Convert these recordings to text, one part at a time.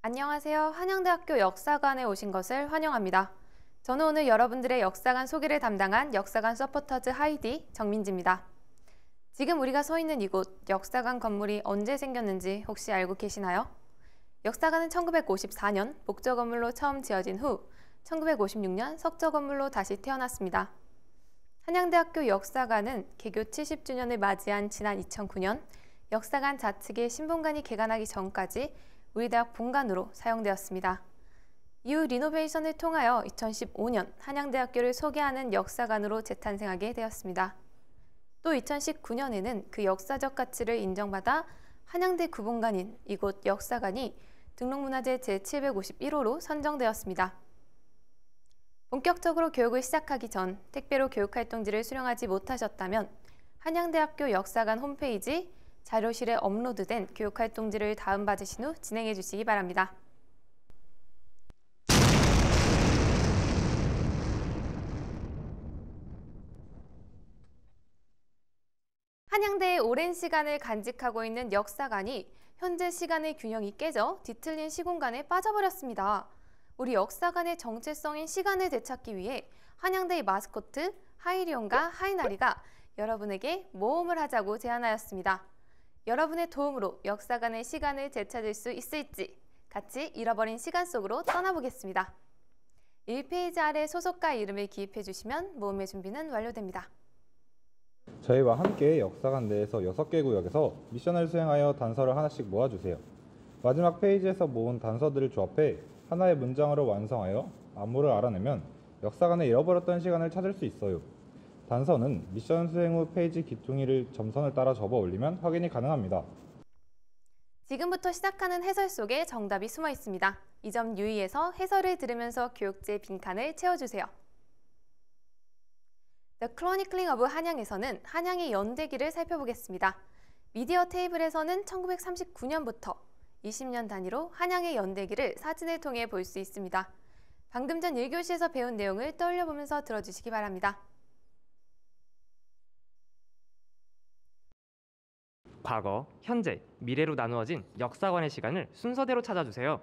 안녕하세요. 한양대학교 역사관에 오신 것을 환영합니다. 저는 오늘 여러분들의 역사관 소개를 담당한 역사관 서포터즈 하이디 정민지입니다. 지금 우리가 서 있는 이곳 역사관 건물이 언제 생겼는지 혹시 알고 계시나요? 역사관은 1954년 목조 건물로 처음 지어진 후 1956년 석조 건물로 다시 태어났습니다. 한양대학교 역사관은 개교 70주년을 맞이한 지난 2009년 역사관 좌측의 신본관이 개관하기 전까지 우리 대학 본관으로 사용되었습니다. 이후 리노베이션을 통하여 2015년 한양대학교를 소개하는 역사관으로 재탄생하게 되었습니다. 또 2019년에는 그 역사적 가치를 인정받아 한양대 구본관인 이곳 역사관이 등록문화재 제751호로 선정되었습니다. 본격적으로 교육을 시작하기 전 택배로 교육활동지를 수령하지 못하셨다면 한양대학교 역사관 홈페이지 자료실에 업로드된 교육활동지를 다운받으신 후 진행해 주시기 바랍니다. 한양대의 오랜 시간을 간직하고 있는 역사관이 현재 시간의 균형이 깨져 뒤틀린 시공간에 빠져버렸습니다. 우리 역사관의 정체성인 시간을 되찾기 위해 한양대의 마스코트 하이리온과 하이나리가 여러분에게 모험을 하자고 제안하였습니다. 여러분의 도움으로 역사관의 시간을 되찾을 수 있을지 같이 잃어버린 시간 속으로 떠나보겠습니다. 1페이지 아래 소속가 이름을 기입해 주시면 모험의 준비는 완료됩니다. 저희와 함께 역사관 내에서 6개 구역에서 미션을 수행하여 단서를 하나씩 모아주세요. 마지막 페이지에서 모은 단서들을 조합해 하나의 문장으로 완성하여 안무를 알아내면 역사관에 잃어버렸던 시간을 찾을 수 있어요. 단서는 미션 수행 후 페이지 귀퉁이를 점선을 따라 접어 올리면 확인이 가능합니다. 지금부터 시작하는 해설 속에 정답이 숨어 있습니다. 이 점 유의해서 해설을 들으면서 교육지의 빈칸을 채워주세요. The Chronicling of 한양에서는 한양의 연대기를 살펴보겠습니다. 미디어 테이블에서는 1939년부터 20년 단위로 한양의 연대기를 사진을 통해 볼 수 있습니다. 방금 전 1교시에서 배운 내용을 떠올려보면서 들어주시기 바랍니다. 과거, 현재, 미래로 나누어진 역사관의 시간을 순서대로 찾아주세요.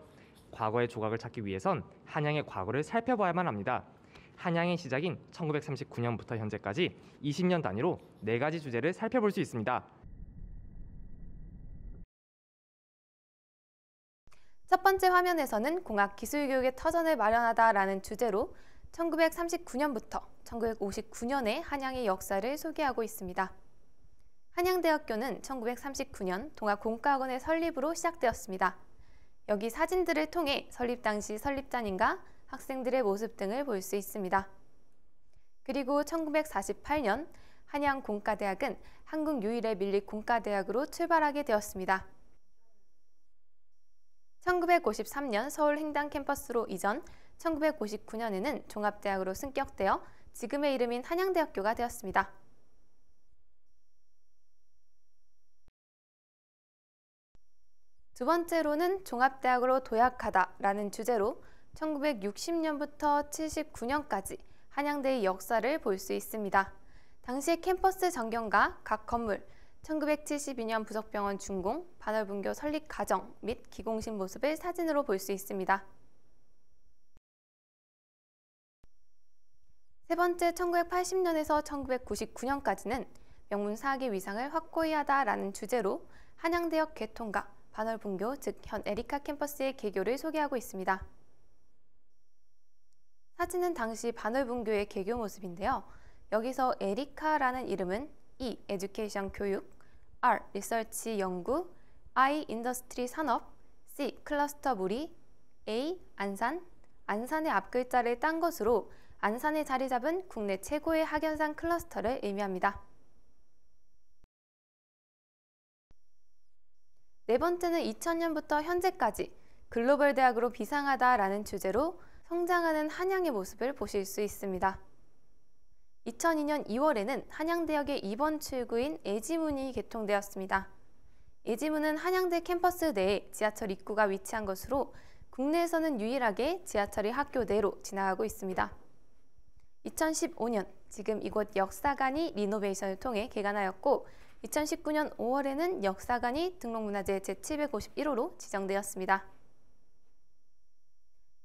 과거의 조각을 찾기 위해선 한양의 과거를 살펴봐야만 합니다. 한양의 시작인 1939년부터 현재까지 20년 단위로 4가지 주제를 살펴볼 수 있습니다. 첫 번째 화면에서는 공학기술교육의 터전을 마련하다라는 주제로 1939년부터 1959년의 한양의 역사를 소개하고 있습니다. 한양대학교는 1939년 동아공과학원의 설립으로 시작되었습니다. 여기 사진들을 통해 설립 당시 설립자님과 학생들의 모습 등을 볼 수 있습니다. 그리고 1948년 한양공과대학은 한국 유일의 밀립공과대학으로 출발하게 되었습니다. 1953년 서울 횡단 캠퍼스로 이전, 1959년에는 종합대학으로 승격되어 지금의 이름인 한양대학교가 되었습니다. 두 번째로는 종합대학으로 도약하다라는 주제로 1960년부터 79년까지 한양대의 역사를 볼 수 있습니다. 당시 캠퍼스 전경과 각 건물, 1972년 부석병원 준공, 반월분교 설립 과정 및 기공식 모습을 사진으로 볼 수 있습니다. 세 번째 1980년에서 1999년까지는 명문 사학의 위상을 확고히 하다라는 주제로 한양대역 개통과 반월분교, 즉 현 에리카 캠퍼스의 개교를 소개하고 있습니다. 사진은 당시 반월분교의 개교 모습인데요. 여기서 에리카라는 이름은 E. 에듀케이션 교육, R. 리서치 연구, I. 인더스트리 산업, C. 클러스터 무리, A. 안산, 안산의 앞글자를 딴 것으로 안산에 자리 잡은 국내 최고의 학연상 클러스터를 의미합니다. 네 번째는 2000년부터 현재까지 글로벌 대학으로 비상하다라는 주제로 성장하는 한양의 모습을 보실 수 있습니다. 2002년 2월에는 한양대역의 2번 출구인 애지문이 개통되었습니다. 애지문은 한양대 캠퍼스 내에 지하철 입구가 위치한 것으로 국내에서는 유일하게 지하철이 학교 내로 지나가고 있습니다. 2015년 지금 이곳 역사관이 리노베이션을 통해 개관하였고 2019년 5월에는 역사관이 등록문화재 제751호로 지정되었습니다.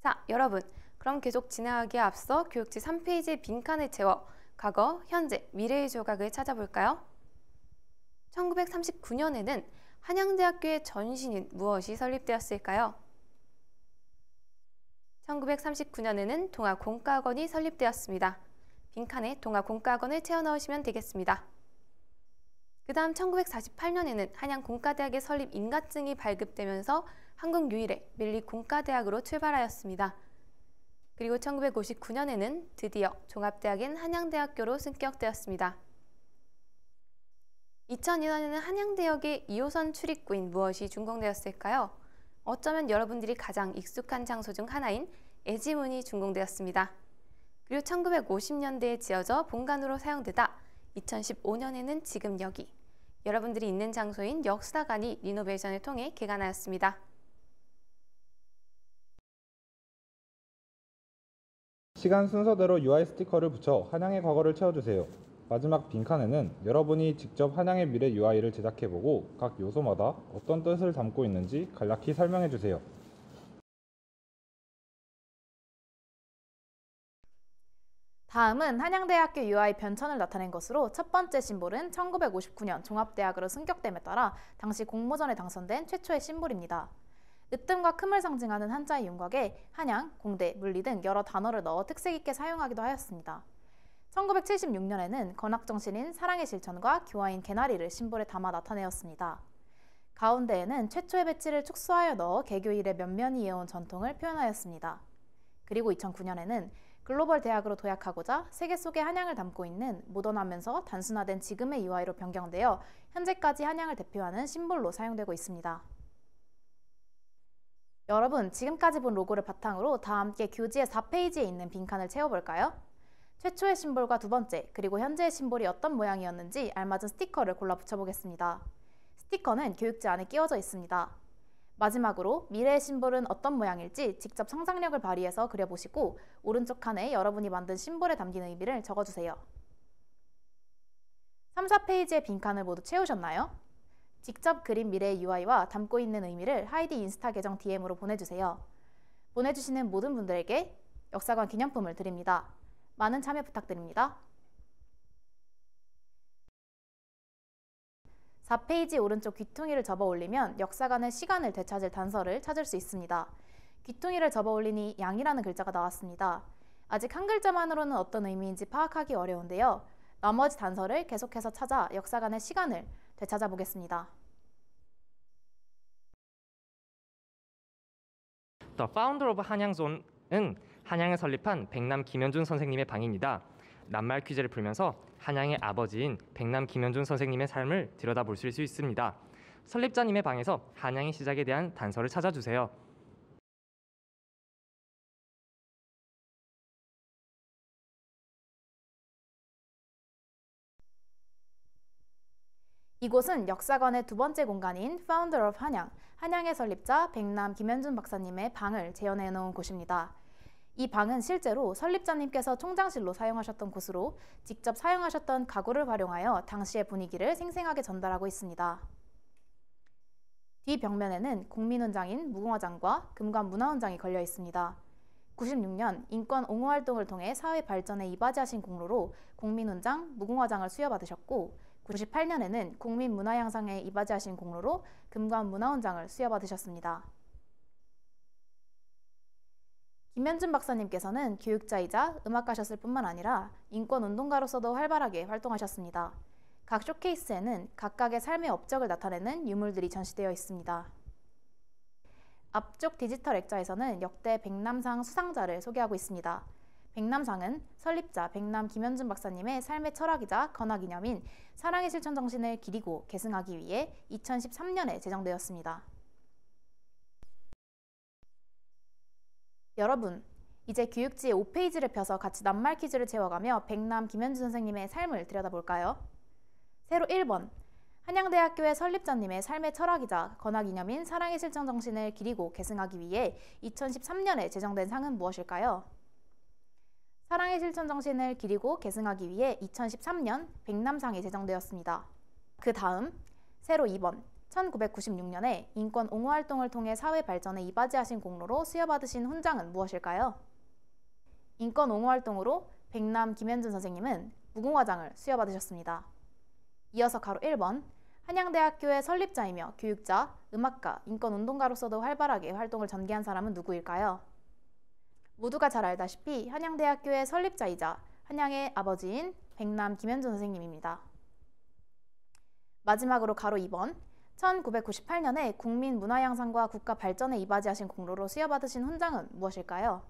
자, 여러분, 그럼 계속 진행하기에 앞서 교육지 3페이지의 빈칸을 채워 과거, 현재, 미래의 조각을 찾아볼까요? 1939년에는 한양대학교의 전신인 무엇이 설립되었을까요? 1939년에는 동아공과학원이 설립되었습니다. 빈칸에 동아공과학원을 채워 넣으시면 되겠습니다. 그 다음 1948년에는 한양공과대학의 설립 인가증이 발급되면서 한국 유일의 밀리공과대학으로 출발하였습니다. 그리고 1959년에는 드디어 종합대학인 한양대학교로 승격되었습니다. 2002년에는 한양대역의 2호선 출입구인 무엇이 준공되었을까요? 어쩌면 여러분들이 가장 익숙한 장소 중 하나인 애지문이 준공되었습니다. 그리고 1950년대에 지어져 본관으로 사용되다 2015년에는 지금 여기, 여러분들이 있는 장소인 역사관이 리노베이션을 통해 개관하였습니다. 시간 순서대로 UI 스티커를 붙여 한양의 과거를 채워주세요. 마지막 빈칸에는 여러분이 직접 한양의 미래 UI를 제작해보고 각 요소마다 어떤 뜻을 담고 있는지 간략히 설명해주세요. 다음은 한양대학교 UI 변천을 나타낸 것으로 첫 번째 심볼은 1959년 종합대학으로 승격됨에 따라 당시 공모전에 당선된 최초의 심볼입니다. 으뜸과 큼을 상징하는 한자의 윤곽에 한양, 공대, 물리 등 여러 단어를 넣어 특색 있게 사용하기도 하였습니다. 1976년에는 건학정신인 사랑의 실천과 교화인 개나리를 심볼에 담아 나타내었습니다. 가운데에는 최초의 배치를 축소하여 넣어 개교 이래 면면이 이어온 전통을 표현하였습니다. 그리고 2009년에는 글로벌 대학으로 도약하고자 세계 속의 한양을 담고 있는 모던하면서 단순화된 지금의 UI로 변경되어 현재까지 한양을 대표하는 심볼로 사용되고 있습니다. 여러분, 지금까지 본 로고를 바탕으로 다 함께 교지의 4페이지에 있는 빈칸을 채워볼까요? 최초의 심볼과 두 번째, 그리고 현재의 심볼이 어떤 모양이었는지 알맞은 스티커를 골라 붙여보겠습니다. 스티커는 교육지 안에 끼워져 있습니다. 마지막으로 미래의 심볼은 어떤 모양일지 직접 상상력을 발휘해서 그려보시고 오른쪽 칸에 여러분이 만든 심볼에 담긴 의미를 적어주세요. 3, 4페이지의 빈칸을 모두 채우셨나요? 직접 그린 미래의 UI와 담고 있는 의미를 하이디 인스타 계정 DM으로 보내주세요. 보내주시는 모든 분들에게 역사관 기념품을 드립니다. 많은 참여 부탁드립니다. 4페이지 오른쪽 귀퉁이를 접어 올리면 역사관의 시간을 되찾을 단서를 찾을 수 있습니다. 귀퉁이를 접어 올리니 양이라는 글자가 나왔습니다. 아직 한 글자만으로는 어떤 의미인지 파악하기 어려운데요. 나머지 단서를 계속해서 찾아 역사관의 시간을 되찾아 보겠습니다. The Founder of 한양존은 한양을 설립한 백남 김현준 선생님의 방입니다. 낱말 퀴즈를 풀면서 한양의 아버지인 백남 김현준 선생님의 삶을 들여다볼 수 있습니다. 설립자님의 방에서 한양의 시작에 대한 단서를 찾아주세요. 이곳은 역사관의 두 번째 공간인 Founder of 한양, 한양의 설립자 백남 김현준 박사님의 방을 재현해 놓은 곳입니다. 이 방은 실제로 설립자님께서 총장실로 사용하셨던 곳으로 직접 사용하셨던 가구를 활용하여 당시의 분위기를 생생하게 전달하고 있습니다. 뒤 벽면에는 국민훈장인 무궁화장과 금관문화훈장이 걸려 있습니다. 96년 인권 옹호 활동을 통해 사회 발전에 이바지하신 공로로 국민훈장, 무궁화장을 수여받으셨고 98년에는 국민문화향상에 이바지하신 공로로 금관문화훈장을 수여받으셨습니다. 김현준 박사님께서는 교육자이자 음악가셨을 뿐만 아니라 인권운동가로서도 활발하게 활동하셨습니다. 각 쇼케이스에는 각각의 삶의 업적을 나타내는 유물들이 전시되어 있습니다. 앞쪽 디지털 액자에서는 역대 백남상 수상자를 소개하고 있습니다. 백남상은 설립자 백남 김현준 박사님의 삶의 철학이자 건화기념인 사랑의 실천 정신을 기리고 계승하기 위해 2013년에 제정되었습니다. 여러분, 이제 교육지의 5페이지를 펴서 같이 낱말 퀴즈를 채워가며 백남 김현준 선생님의 삶을 들여다볼까요? 세로 1번, 한양대학교의 설립자님의 삶의 철학이자 건화기념인 사랑의 실천 정신을 기리고 계승하기 위해 2013년에 제정된 상은 무엇일까요? 사랑의 실천 정신을 기리고 계승하기 위해 2013년 백남상이 제정되었습니다. 그 다음 세로 2번 1996년에 인권 옹호 활동을 통해 사회 발전에 이바지하신 공로로 수여받으신 훈장은 무엇일까요? 인권 옹호 활동으로 백남 김현준 선생님은 무궁화장을 수여받으셨습니다. 이어서 가로 1번 한양대학교의 설립자이며 교육자, 음악가, 인권운동가로서도 활발하게 활동을 전개한 사람은 누구일까요? 모두가 잘 알다시피 한양대학교의 설립자이자 한양의 아버지인 백남 김현준 선생님입니다. 마지막으로 가로 2번 1998년에 국민문화양상과 국가 발전에 이바지하신 공로로 수여받으신 훈장은 무엇일까요?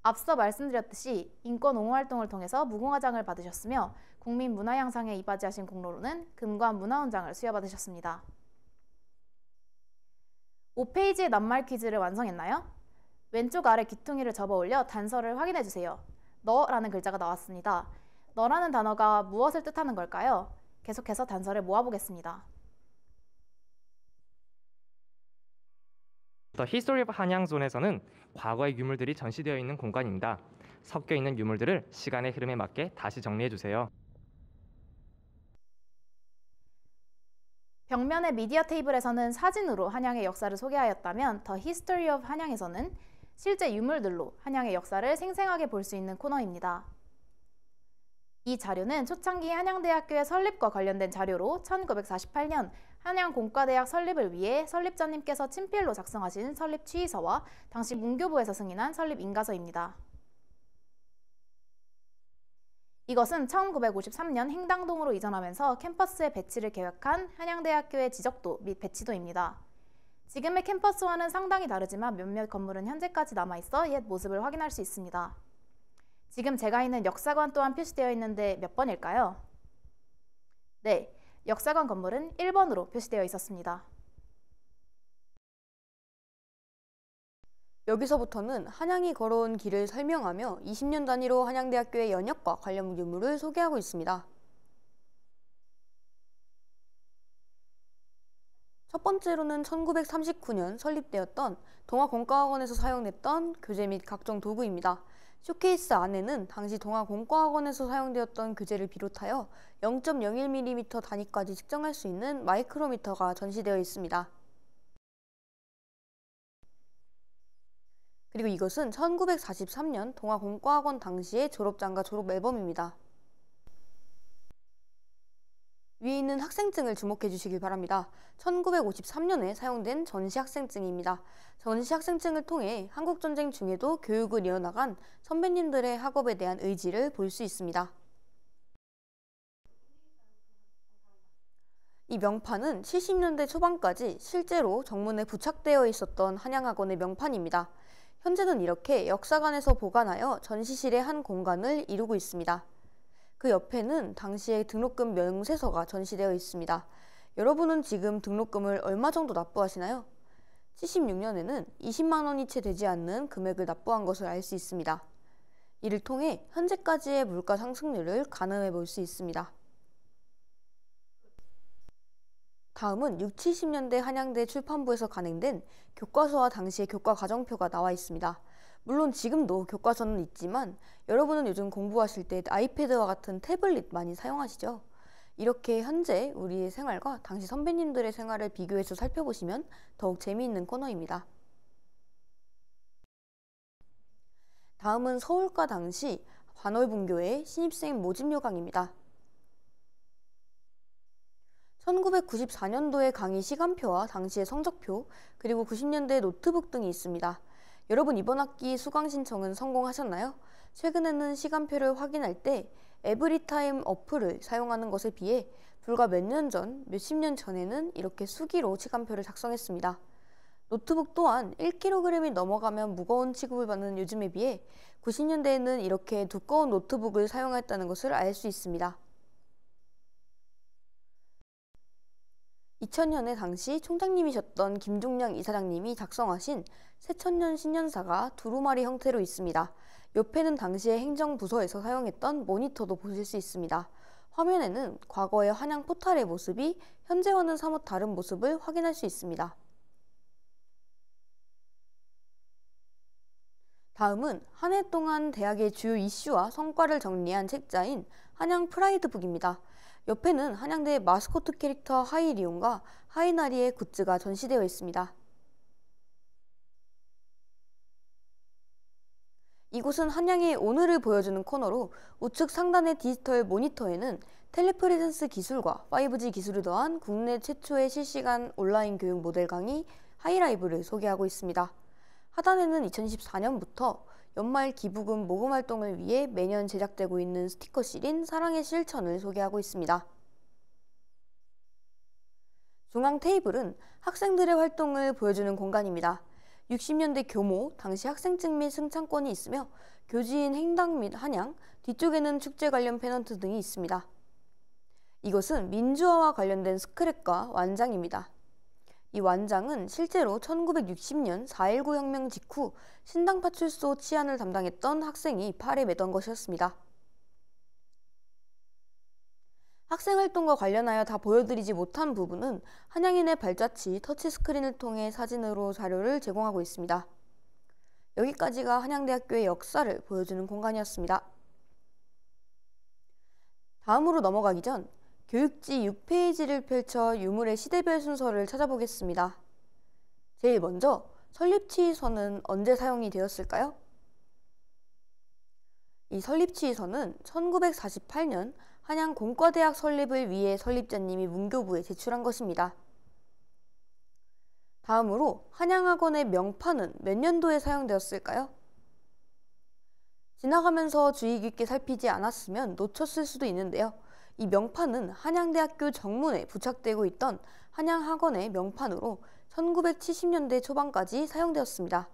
앞서 말씀드렸듯이 인권 옹호 활동을 통해서 무궁화장을 받으셨으며 국민문화양상에 이바지하신 공로로는 금과 문화훈장을 수여받으셨습니다. 5페이지의 낱말 퀴즈를 완성했나요? 왼쪽 아래 귀퉁이를 접어 올려 단서를 확인해주세요. 너라는 글자가 나왔습니다. 너라는 단어가 무엇을 뜻하는 걸까요? 계속해서 단서를 모아보겠습니다. The History of 한양존에서는 과거의 유물들이 전시되어 있는 공간입니다. 섞여 있는 유물들을 시간의 흐름에 맞게 다시 정리해 주세요. 벽면의 미디어 테이블에서는 사진으로 한양의 역사를 소개하였다면 The History of 한양에서는 실제 유물들로 한양의 역사를 생생하게 볼 수 있는 코너입니다. 이 자료는 초창기 한양대학교의 설립과 관련된 자료로 1948년 한양공과대학 설립을 위해 설립자님께서 친필로 작성하신 설립 취의서와 당시 문교부에서 승인한 설립 인가서입니다. 이것은 1953년 행당동으로 이전하면서 캠퍼스의 배치를 계획한 한양대학교의 지적도 및 배치도입니다. 지금의 캠퍼스와는 상당히 다르지만 몇몇 건물은 현재까지 남아있어 옛 모습을 확인할 수 있습니다. 지금 제가 있는 역사관 또한 표시되어 있는데 몇 번일까요? 네, 역사관 건물은 1번으로 표시되어 있었습니다. 여기서부터는 한양이 걸어온 길을 설명하며 20년 단위로 한양대학교의 연역과 관련 유물을 소개하고 있습니다. 첫 번째로는 1939년 설립되었던 동아공과학원에서 사용됐던 교재 및 각종 도구입니다. 쇼케이스 안에는 당시 동아공과학원에서 사용되었던 교재를 비롯하여 0.01mm 단위까지 측정할 수 있는 마이크로미터가 전시되어 있습니다. 그리고 이것은 1943년 동아공과학원 당시의 졸업장과 졸업 앨범입니다. 위에 있는 학생증을 주목해 주시길 바랍니다. 1953년에 사용된 전시학생증입니다. 전시학생증을 통해 한국전쟁 중에도 교육을 이어나간 선배님들의 학업에 대한 의지를 볼 수 있습니다. 이 명판은 70년대 초반까지 실제로 정문에 부착되어 있었던 한양학원의 명판입니다. 현재는 이렇게 역사관에서 보관하여 전시실의 한 공간을 이루고 있습니다. 그 옆에는 당시의 등록금 명세서가 전시되어 있습니다. 여러분은 지금 등록금을 얼마 정도 납부하시나요? 76년에는 20만 원이 채 되지 않는 금액을 납부한 것을 알 수 있습니다. 이를 통해 현재까지의 물가 상승률을 가늠해 볼 수 있습니다. 다음은 6, 70년대 한양대 출판부에서 간행된 교과서와 당시의 교과 과정표가 나와 있습니다. 물론 지금도 교과서는 있지만 여러분은 요즘 공부하실 때 아이패드와 같은 태블릿 많이 사용하시죠? 이렇게 현재 우리의 생활과 당시 선배님들의 생활을 비교해서 살펴보시면 더욱 재미있는 코너입니다. 다음은 서울과 당시 관월분교의 신입생 모집 요강입니다. 1994년도의 강의 시간표와 당시의 성적표, 그리고 90년대 노트북 등이 있습니다. 여러분 이번 학기 수강 신청은 성공하셨나요? 최근에는 시간표를 확인할 때 에브리타임 어플을 사용하는 것에 비해 불과 몇 년 전, 몇십 년 전에는 이렇게 수기로 시간표를 작성했습니다. 노트북 또한 1kg이 넘어가면 무거운 취급을 받는 요즘에 비해 90년대에는 이렇게 두꺼운 노트북을 사용했다는 것을 알 수 있습니다. 2000년에 당시 총장님이셨던 김종량 이사장님이 작성하신 새천년 신년사가 두루마리 형태로 있습니다. 옆에는 당시의 행정부서에서 사용했던 모니터도 보실 수 있습니다. 화면에는 과거의 한양 포탈의 모습이 현재와는 사뭇 다른 모습을 확인할 수 있습니다. 다음은 한 해 동안 대학의 주요 이슈와 성과를 정리한 책자인 한양 프라이드북입니다. 옆에는 한양대의 마스코트 캐릭터 하이리온과 하이나리의 굿즈가 전시되어 있습니다. 이곳은 한양의 오늘을 보여주는 코너로 우측 상단의 디지털 모니터에는 텔레프레젠스 기술과 5G 기술을 더한 국내 최초의 실시간 온라인 교육 모델 강의 하이라이브를 소개하고 있습니다. 하단에는 2024년부터 연말 기부금 모금 활동을 위해 매년 제작되고 있는 스티커 실인 사랑의 실천을 소개하고 있습니다. 중앙 테이블은 학생들의 활동을 보여주는 공간입니다. 60년대 교모, 당시 학생증 및 승창권이 있으며 교지인 행당 및 한양, 뒤쪽에는 축제 관련 페넌트 등이 있습니다. 이것은 민주화와 관련된 스크랩과 완장입니다. 이 완장은 실제로 1960년 4.19 혁명 직후 신당 파출소 치안을 담당했던 학생이 팔에 매던 것이었습니다. 학생활동과 관련하여 다 보여드리지 못한 부분은 한양인의 발자취 터치스크린을 통해 사진으로 자료를 제공하고 있습니다. 여기까지가 한양대학교의 역사를 보여주는 공간이었습니다. 다음으로 넘어가기 전 교육지 6페이지를 펼쳐 유물의 시대별 순서를 찾아보겠습니다. 제일 먼저 설립치의서는 언제 사용이 되었을까요? 이 설립치의서는 1948년 한양공과대학 설립을 위해 설립자님이 문교부에 제출한 것입니다. 다음으로 한양학원의 명판은 몇 년도에 사용되었을까요? 지나가면서 주의 깊게 살피지 않았으면 놓쳤을 수도 있는데요. 이 명판은 한양대학교 정문에 부착되고 있던 한양학원의 명판으로 1970년대 초반까지 사용되었습니다.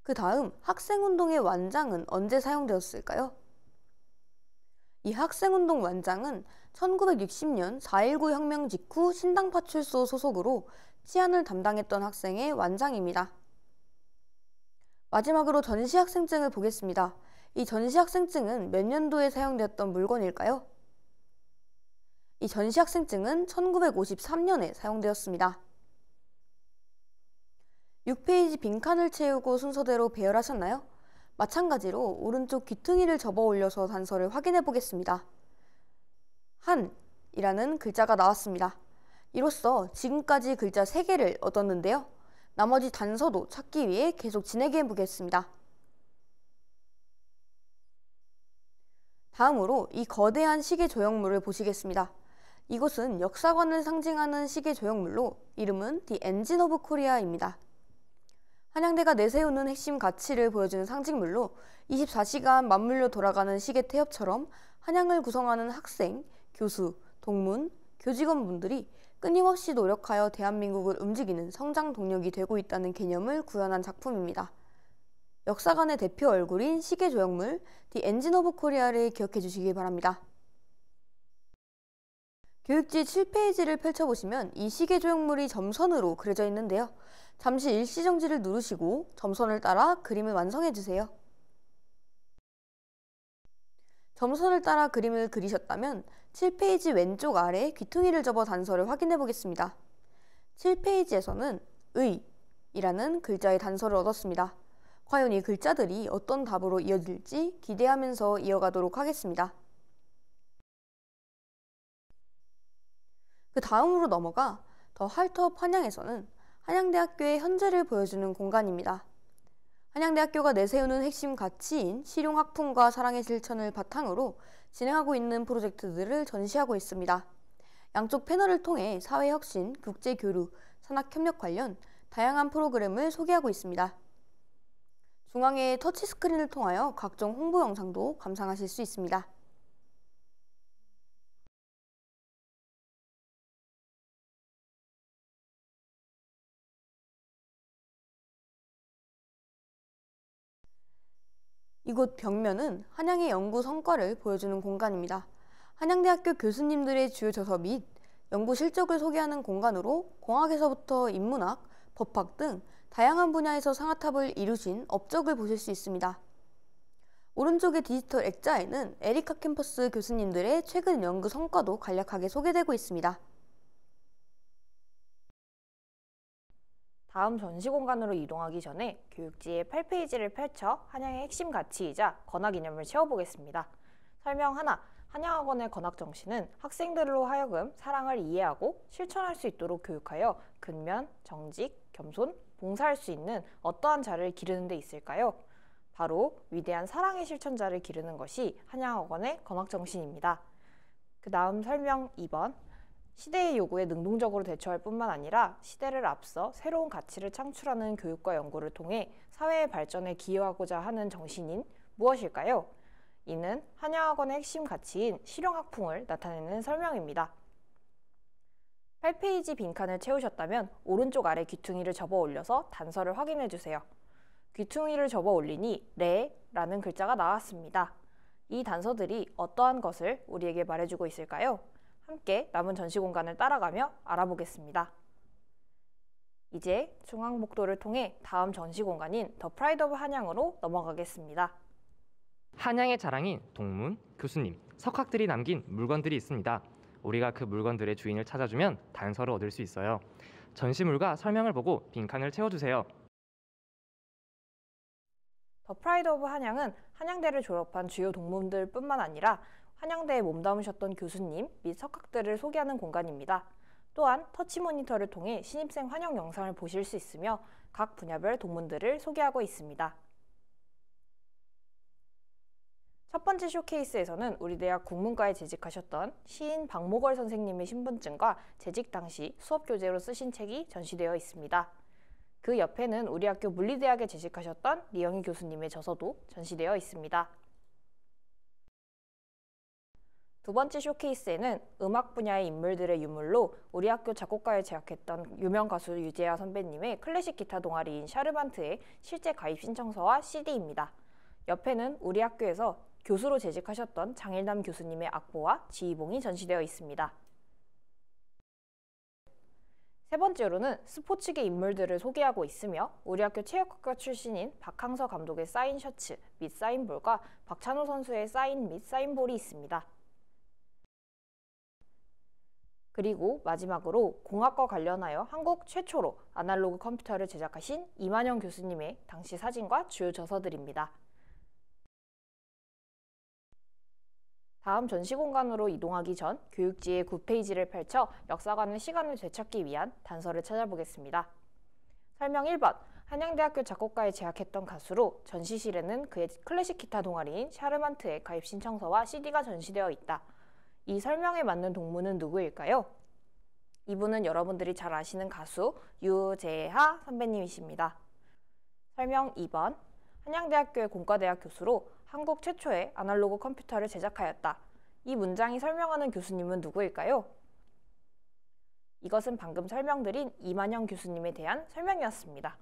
그 다음 학생운동의 완장은 언제 사용되었을까요? 이 학생운동 완장은 1960년 4.19 혁명 직후 신당파출소 소속으로 치안을 담당했던 학생의 완장입니다. 마지막으로 전시학생증을 보겠습니다. 이 전시학생증은 몇 년도에 사용되었던 물건일까요? 이 전시학생증은 1953년에 사용되었습니다. 6페이지 빈칸을 채우고 순서대로 배열하셨나요? 마찬가지로 오른쪽 귀퉁이를 접어 올려서 단서를 확인해 보겠습니다. 한이라는 글자가 나왔습니다. 이로써 지금까지 글자 3개를 얻었는데요. 나머지 단서도 찾기 위해 계속 진행해 보겠습니다. 다음으로 이 거대한 시계 조형물을 보시겠습니다. 이것은 역사관을 상징하는 시계 조형물로 이름은 The Engine of Korea입니다. 한양대가 내세우는 핵심 가치를 보여주는 상징물로 24시간 맞물려 돌아가는 시계 태엽처럼 한양을 구성하는 학생, 교수, 동문, 교직원분들이 끊임없이 노력하여 대한민국을 움직이는 성장 동력이 되고 있다는 개념을 구현한 작품입니다. 역사관의 대표 얼굴인 시계 조형물 The Engine of Korea를 기억해 주시기 바랍니다. 교육지 7페이지를 펼쳐보시면 이 시계 조형물이 점선으로 그려져 있는데요. 잠시 일시정지를 누르시고 점선을 따라 그림을 완성해 주세요. 점선을 따라 그림을 그리셨다면 7페이지 왼쪽 아래 귀퉁이를 접어 단서를 확인해 보겠습니다. 7페이지에서는 의이라는 글자의 단서를 얻었습니다. 과연 이 글자들이 어떤 답으로 이어질지 기대하면서 이어가도록 하겠습니다. 그 다음으로 넘어가 더 할트업 한양에서는 한양대학교의 현재를 보여주는 공간입니다. 한양대학교가 내세우는 핵심 가치인 실용학품과 사랑의 실천을 바탕으로 진행하고 있는 프로젝트들을 전시하고 있습니다. 양쪽 패널을 통해 사회혁신, 국제교류, 산학협력 관련 다양한 프로그램을 소개하고 있습니다. 중앙의 터치스크린을 통하여 각종 홍보 영상도 감상하실 수 있습니다. 이곳 벽면은 한양의 연구 성과를 보여주는 공간입니다. 한양대학교 교수님들의 주요 저서 및 연구 실적을 소개하는 공간으로 공학에서부터 인문학, 법학 등 다양한 분야에서 상하탑을 이루신 업적을 보실 수 있습니다. 오른쪽의 디지털 액자에는 에리카 캠퍼스 교수님들의 최근 연구 성과도 간략하게 소개되고 있습니다. 다음 전시 공간으로 이동하기 전에 교육지의 8페이지를 펼쳐 한양의 핵심 가치이자 건학 이념을 채워보겠습니다. 설명 하나, 한양학원의 건학 정신은 학생들로 하여금 사랑을 이해하고 실천할 수 있도록 교육하여 근면, 정직, 겸손, 봉사할 수 있는 어떠한 자를 기르는 데 있을까요? 바로 위대한 사랑의 실천자를 기르는 것이 한양학원의 건학 정신입니다. 그 다음 설명 2번. 시대의 요구에 능동적으로 대처할 뿐만 아니라 시대를 앞서 새로운 가치를 창출하는 교육과 연구를 통해 사회의 발전에 기여하고자 하는 정신인 무엇일까요? 이는 한양학원의 핵심 가치인 실용학풍을 나타내는 설명입니다. 8페이지 빈칸을 채우셨다면 오른쪽 아래 귀퉁이를 접어 올려서 단서를 확인해 주세요. 귀퉁이를 접어 올리니 레라는 글자가 나왔습니다. 이 단서들이 어떠한 것을 우리에게 말해주고 있을까요? 함께 남은 전시 공간을 따라가며 알아보겠습니다. 이제 중앙복도를 통해 다음 전시 공간인 더 프라이드 오브 한양으로 넘어가겠습니다. 한양의 자랑인 동문, 교수님, 석학들이 남긴 물건들이 있습니다. 우리가 그 물건들의 주인을 찾아주면 단서를 얻을 수 있어요. 전시물과 설명을 보고 빈칸을 채워주세요. 더 프라이드 오브 한양은 한양대를 졸업한 주요 동문들 뿐만 아니라 한양대에 몸담으셨던 교수님 및 석학들을 소개하는 공간입니다. 또한 터치 모니터를 통해 신입생 환영 영상을 보실 수 있으며 각 분야별 동문들을 소개하고 있습니다. 첫 번째 쇼케이스에서는 우리 대학 국문과에 재직하셨던 시인 박모걸 선생님의 신분증과 재직 당시 수업 교재로 쓰신 책이 전시되어 있습니다. 그 옆에는 우리 학교 물리대학에 재직하셨던 리영희 교수님의 저서도 전시되어 있습니다. 두 번째 쇼케이스에는 음악 분야의 인물들의 유물로 우리 학교 작곡가에 재학했던 유명 가수 유재하 선배님의 클래식 기타 동아리인 샤르반트의 실제 가입 신청서와 CD입니다. 옆에는 우리 학교에서 교수로 재직하셨던 장일남 교수님의 악보와 지휘봉이 전시되어 있습니다. 세 번째로는 스포츠계 인물들을 소개하고 있으며 우리 학교 체육학과 출신인 박항서 감독의 사인 셔츠 및 사인볼과 박찬호 선수의 사인 및 사인볼이 있습니다. 그리고 마지막으로 공학과 관련하여 한국 최초로 아날로그 컴퓨터를 제작하신 이만영 교수님의 당시 사진과 주요 저서들입니다. 다음 전시 공간으로 이동하기 전 교육지의 9페이지를 펼쳐 역사관의 시간을 되찾기 위한 단서를 찾아보겠습니다. 설명 1번. 한양대학교 작곡가에 재학했던 가수로 전시실에는 그의 클래식 기타 동아리인 샤르만트의 가입 신청서와 CD가 전시되어 있다. 이 설명에 맞는 동문은 누구일까요? 이분은 여러분들이 잘 아시는 가수 유재하 선배님이십니다. 설명 2번. 한양대학교의 공과대학 교수로 한국 최초의 아날로그 컴퓨터를 제작하였다. 이 문장이 설명하는 교수님은 누구일까요? 이것은 방금 설명드린 이만영 교수님에 대한 설명이었습니다.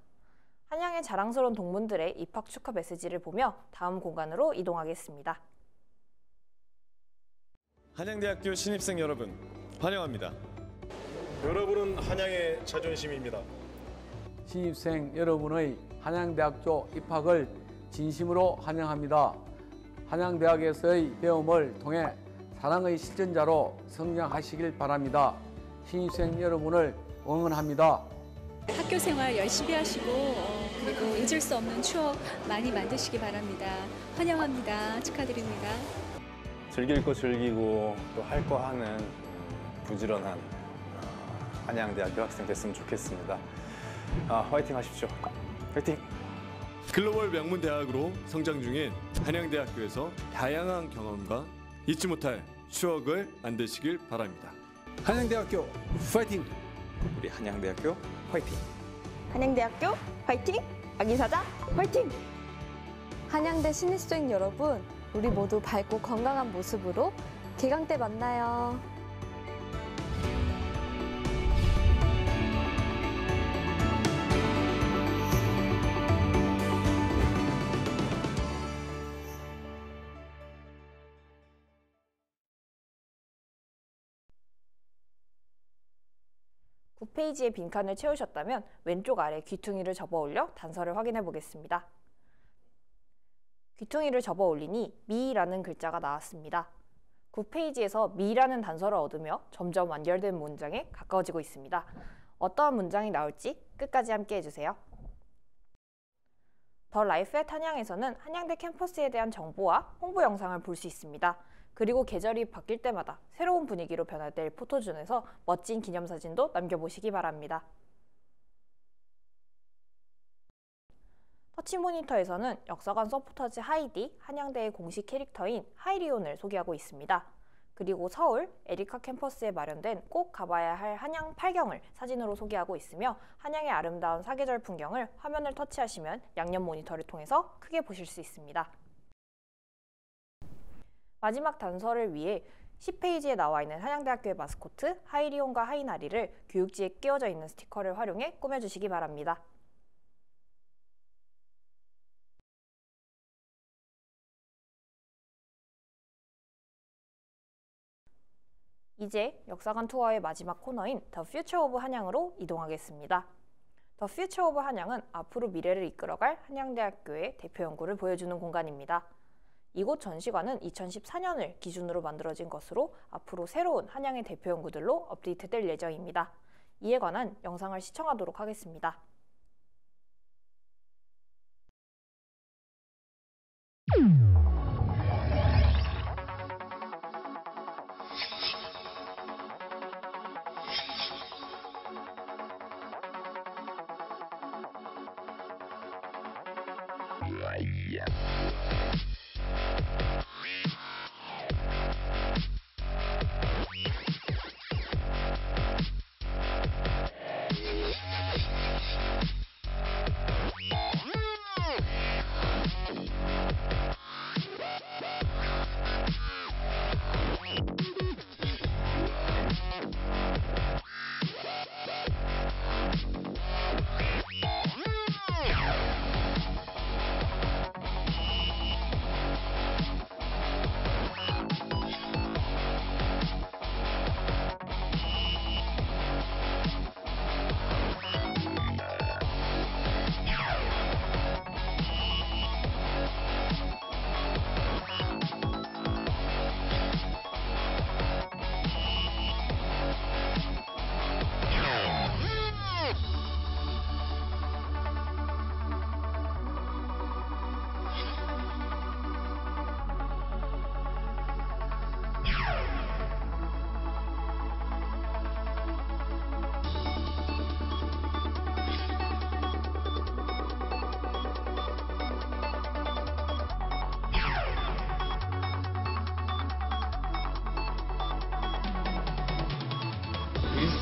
한양의 자랑스러운 동문들의 입학 축하 메시지를 보며 다음 공간으로 이동하겠습니다. 한양대학교 신입생 여러분, 환영합니다. 여러분은 한양의 자존심입니다. 신입생 여러분의 한양대학교 입학을 진심으로 환영합니다. 한양대학에서의 배움을 통해 사랑의 실천자로 성장하시길 바랍니다. 신입생 여러분을 응원합니다. 학교 생활 열심히 하시고 그리고 잊을 수 없는 추억 많이 만드시기 바랍니다. 환영합니다. 축하드립니다. 즐길 거 즐기고 또 할 거 하는 부지런한 한양대학교 학생 됐으면 좋겠습니다. 화이팅 하십시오. 화이팅! 글로벌 명문 대학으로 성장 중인 한양대학교에서 다양한 경험과 잊지 못할 추억을 만드시길 바랍니다. 한양대학교 파이팅! 우리 한양대학교 화이팅! 한양대학교 화이팅! 아기사자 화이팅! 한양대 신입생 여러분, 우리 모두 밝고 건강한 모습으로 개강 때 만나요. 페이지의 빈칸을 채우셨다면 왼쪽 아래 귀퉁이를 접어 올려 단서를 확인해 보겠습니다. 귀퉁이를 접어 올리니 미라는 글자가 나왔습니다. 9페이지에서 미라는 단서를 얻으며 점점 완결된 문장에 가까워지고 있습니다. 어떠한 문장이 나올지 끝까지 함께 해주세요. 더 라이프 앳 한양에서는 한양대 캠퍼스에 대한 정보와 홍보 영상을 볼 수 있습니다. 그리고 계절이 바뀔 때마다 새로운 분위기로 변화될 포토존에서 멋진 기념사진도 남겨보시기 바랍니다. 터치모니터에서는 역사관 서포터즈 하이디, 한양대의 공식 캐릭터인 하이리온을 소개하고 있습니다. 그리고 서울 에리카 캠퍼스에 마련된 꼭 가봐야 할 한양 8경을 사진으로 소개하고 있으며 한양의 아름다운 사계절 풍경을 화면을 터치하시면 양옆 모니터를 통해서 크게 보실 수 있습니다. 마지막 단서를 위해 10페이지에 나와 있는 한양대학교의 마스코트 하이리온과 하이나리를 교육지에 끼워져 있는 스티커를 활용해 꾸며주시기 바랍니다. 이제 역사관 투어의 마지막 코너인 The Future of 한양으로 이동하겠습니다. The Future of 한양은 앞으로 미래를 이끌어갈 한양대학교의 대표 연구를 보여주는 공간입니다. 이곳 전시관은 2014년을 기준으로 만들어진 것으로 앞으로 새로운 한양의 대표 연구들로 업데이트될 예정입니다. 이에 관한 영상을 시청하도록 하겠습니다.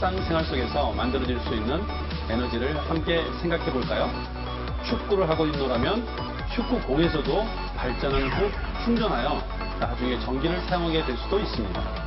일상생활 속에서 만들어질 수 있는 에너지를 함께 생각해 볼까요? 축구를 하고 있노라면 축구공에서도 발전한 후 충전하여 나중에 전기를 사용하게 될 수도 있습니다.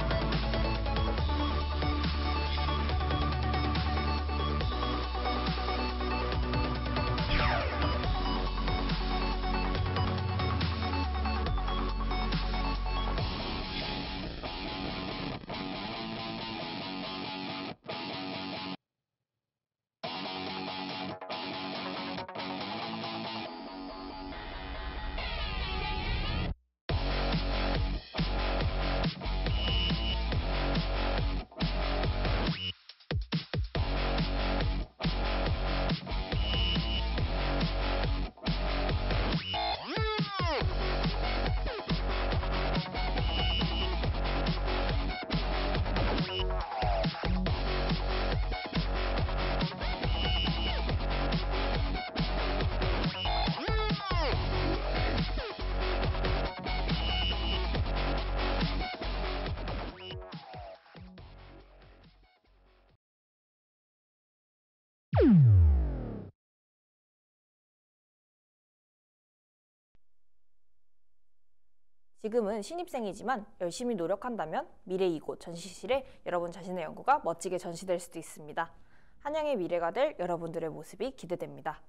지금은 신입생이지만 열심히 노력한다면 미래 이곳 전시실에 여러분 자신의 연구가 멋지게 전시될 수도 있습니다. 한양의 미래가 될 여러분들의 모습이 기대됩니다.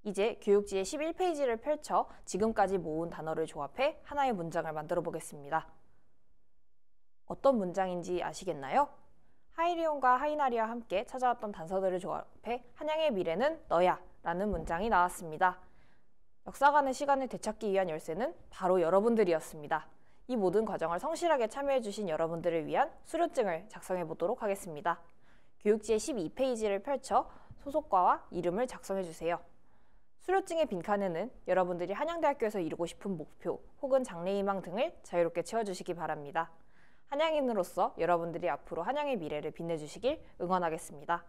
이제 교육지의 11페이지를 펼쳐 지금까지 모은 단어를 조합해 하나의 문장을 만들어 보겠습니다. 어떤 문장인지 아시겠나요? 하이리온과 하이나리와 함께 찾아왔던 단서들을 조합해 한양의 미래는 너야 라는 문장이 나왔습니다. 역사관의 시간을 되찾기 위한 열쇠는 바로 여러분들이었습니다. 이 모든 과정을 성실하게 참여해주신 여러분들을 위한 수료증을 작성해 보도록 하겠습니다. 교육지의 12페이지를 펼쳐 소속과와 이름을 작성해 주세요. 수료증의 빈칸에는 여러분들이 한양대학교에서 이루고 싶은 목표 혹은 장래희망 등을 자유롭게 채워주시기 바랍니다. 한양인으로서 여러분들이 앞으로 한양의 미래를 빛내주시길 응원하겠습니다.